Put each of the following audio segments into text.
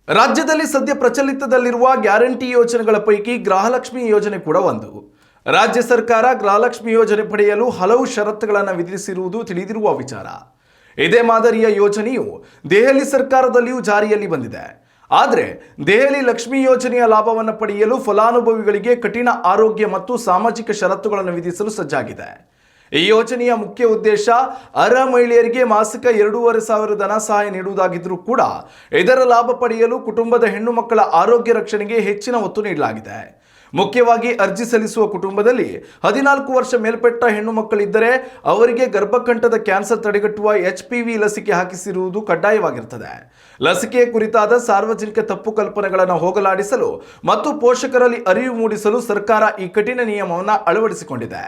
ರಾಜ್ಯದಲ್ಲಿ ಸದ್ಯ ಪ್ರಚಲಿತದಲ್ಲಿರುವ ಗ್ಯಾರಂಟಿ ಯೋಜನೆಗಳ ಪೈಕಿ ಗೃಹಲಕ್ಷ್ಮಿ ಯೋಜನೆ ಕೂಡ ಒಂದು. ರಾಜ್ಯ ಸರ್ಕಾರ ಗೃಹಲಕ್ಷ್ಮಿ ಯೋಜನೆ ಪಡೆಯಲು ಹಲವು ಷರತ್ತುಗಳನ್ನು ವಿಧಿಸಿರುವುದು ತಿಳಿದಿರುವ ವಿಚಾರ. ಇದೇ ಮಾದರಿಯ ಯೋಜನೆಯು ದೆಹಲಿ ಸರ್ಕಾರದಲ್ಲಿಯೂ ಜಾರಿಯಲ್ಲಿ ಬಂದಿದೆ. ಆದರೆ ದೆಹಲಿ ಲಕ್ಷ್ಮಿ ಯೋಜನೆಯ ಲಾಭವನ್ನು ಪಡೆಯಲು ಫಲಾನುಭವಿಗಳಿಗೆ ಕಠಿಣ ಆರೋಗ್ಯ ಮತ್ತು ಸಾಮಾಜಿಕ ಷರತ್ತುಗಳನ್ನು ವಿಧಿಸಲು ಸಜ್ಜಾಗಿದೆ. ಈ ಯೋಜನೆಯ ಮುಖ್ಯ ಉದ್ದೇಶ ಅರ್ಹ ಮಹಿಳೆಯರಿಗೆ ಮಾಸಿಕ 2,500 ಧನ ಸಹಾಯ ನೀಡುವುದಾಗಿದ್ದರೂ ಕೂಡ ಇದರ ಲಾಭ ಪಡೆಯಲು ಕುಟುಂಬದ ಹೆಣ್ಣು ಮಕ್ಕಳ ಆರೋಗ್ಯ ರಕ್ಷಣೆಗೆ ಹೆಚ್ಚಿನ ಒತ್ತು ನೀಡಲಾಗಿದೆ. ಮುಖ್ಯವಾಗಿ ಅರ್ಜಿ ಸಲ್ಲಿಸುವ ಕುಟುಂಬದಲ್ಲಿ 14 ವರ್ಷ ಮೇಲ್ಪಟ್ಟ ಹೆಣ್ಣು ಮಕ್ಕಳಿದ್ದರೆ ಅವರಿಗೆ ಗರ್ಭಕಂಠದ ಕ್ಯಾನ್ಸರ್ ತಡೆಗಟ್ಟುವ HPV ಲಸಿಕೆ ಹಾಕಿಸಿರುವುದು ಕಡ್ಡಾಯವಾಗಿರುತ್ತದೆ. ಲಸಿಕೆ ಕುರಿತಾದ ಸಾರ್ವಜನಿಕ ತಪ್ಪು ಕಲ್ಪನೆಗಳನ್ನು ಹೋಗಲಾಡಿಸಲು ಮತ್ತು ಪೋಷಕರಲ್ಲಿ ಅರಿವು ಮೂಡಿಸಲು ಸರ್ಕಾರ ಈ ಕಠಿಣ ನಿಯಮವನ್ನು ಅಳವಡಿಸಿಕೊಂಡಿದೆ.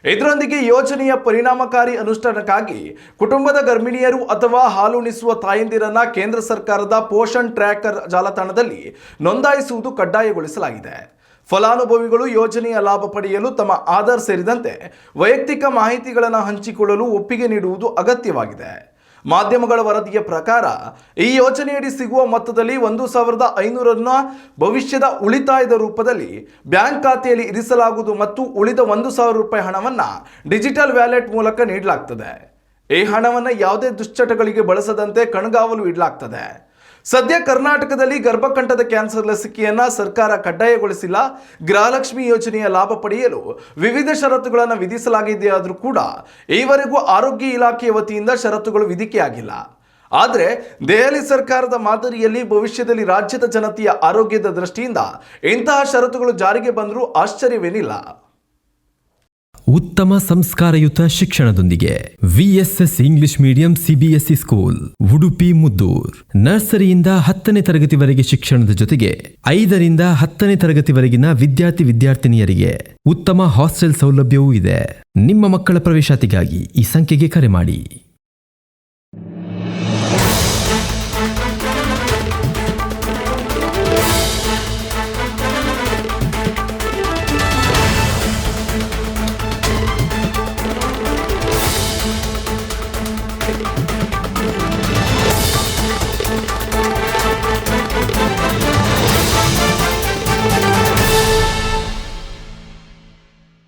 ಇದರೊಂದಿಗೆ ಯೋಜನೆಯ ಪರಿಣಾಮಕಾರಿ ಅನುಷ್ಠಾನಕ್ಕಾಗಿ ಕುಟುಂಬದ ಗರ್ಭಿಣಿಯರು ಅಥವಾ ಹಾಲುಣಿಸುವ ತಾಯಂದಿರನ್ನ ಕೇಂದ್ರ ಸರ್ಕಾರದ ಪೋಷಣ್ ಟ್ರ್ಯಾಕರ್ ಜಾಲತಾಣದಲ್ಲಿ ನೋಂದಾಯಿಸುವುದು ಕಡ್ಡಾಯಗೊಳಿಸಲಾಗಿದೆ. ಫಲಾನುಭವಿಗಳು ಯೋಜನೆಯ ಲಾಭ ಪಡೆಯಲು ತಮ್ಮ ಆಧಾರ್ ಸೇರಿದಂತೆ ವೈಯಕ್ತಿಕ ಮಾಹಿತಿಗಳನ್ನು ಹಂಚಿಕೊಳ್ಳಲು ಒಪ್ಪಿಗೆ ನೀಡುವುದು ಅಗತ್ಯವಾಗಿದೆ. ಮಾಧ್ಯಮಗಳ ವರದಿಯ ಪ್ರಕಾರ ಈ ಯೋಜನೆಯಡಿ ಸಿಗುವ ಮೊತ್ತದಲ್ಲಿ 1,500 ಭವಿಷ್ಯದ ಉಳಿತಾಯದ ರೂಪದಲ್ಲಿ ಬ್ಯಾಂಕ್ ಖಾತೆಯಲ್ಲಿ ಇರಿಸಲಾಗುವುದು ಮತ್ತು ಉಳಿದ 1,000 ರೂಪಾಯಿ ಹಣವನ್ನು ಡಿಜಿಟಲ್ ವ್ಯಾಲೆಟ್ ಮೂಲಕ ನೀಡಲಾಗ್ತದೆ. ಈ ಹಣವನ್ನು ಯಾವುದೇ ದುಶ್ಚಟಗಳಿಗೆ ಬಳಸದಂತೆ ಕಣ್ಗಾವಲು ಇಡಲಾಗ್ತದೆ. ಸದ್ಯ ಕರ್ನಾಟಕದಲ್ಲಿ ಗರ್ಭಕಂಠದ ಕ್ಯಾನ್ಸರ್ ಲಸಿಕೆಯನ್ನು ಸರ್ಕಾರ ಕಡ್ಡಾಯಗೊಳಿಸಿಲ್ಲ. ಗೃಹಲಕ್ಷ್ಮಿ ಯೋಜನೆಯ ಲಾಭ ಪಡೆಯಲು ವಿವಿಧ ಷರತ್ತುಗಳನ್ನು ವಿಧಿಸಲಾಗಿದೆಯಾದರೂ ಕೂಡ ಈವರೆಗೂ ಆರೋಗ್ಯ ಇಲಾಖೆಯ ವತಿಯಿಂದ ಷರತ್ತುಗಳು ವಿಧಿಕೆಯಾಗಿಲ್ಲ. ಆದರೆ ದೆಹಲಿ ಸರ್ಕಾರದ ಮಾದರಿಯಲ್ಲಿ ಭವಿಷ್ಯದಲ್ಲಿ ರಾಜ್ಯದ ಜನತೆಯ ಆರೋಗ್ಯದ ದೃಷ್ಟಿಯಿಂದ ಇಂತಹ ಷರತ್ತುಗಳು ಜಾರಿಗೆ ಬಂದರೂ ಆಶ್ಚರ್ಯವೇನಿಲ್ಲ. ಉತ್ತಮ ಸಂಸ್ಕಾರಯುತ ಶಿಕ್ಷಣದೊಂದಿಗೆ VSS English medium CBSE school Udupi Muddur. ನರ್ಸರಿಯಿಂದ 10ನೇ ತರಗತಿವರೆಗೆ ಶಿಕ್ಷಣದ ಜೊತೆಗೆ 5ರಿಂದ 10ನೇ ತರಗತಿವರೆಗಿನ ವಿದ್ಯಾರ್ಥಿನಿಯರಿಗೆ ಉತ್ತಮ ಹಾಸ್ಟೆಲ್ ಸೌಲಭ್ಯವೂ ಇದೆ. ನಿಮ್ಮ ಮಕ್ಕಳ ಪ್ರವೇಶಾತಿಗಾಗಿ ಈ ಸಂಖ್ಯೆಗೆ ಕರೆ ಮಾಡಿ.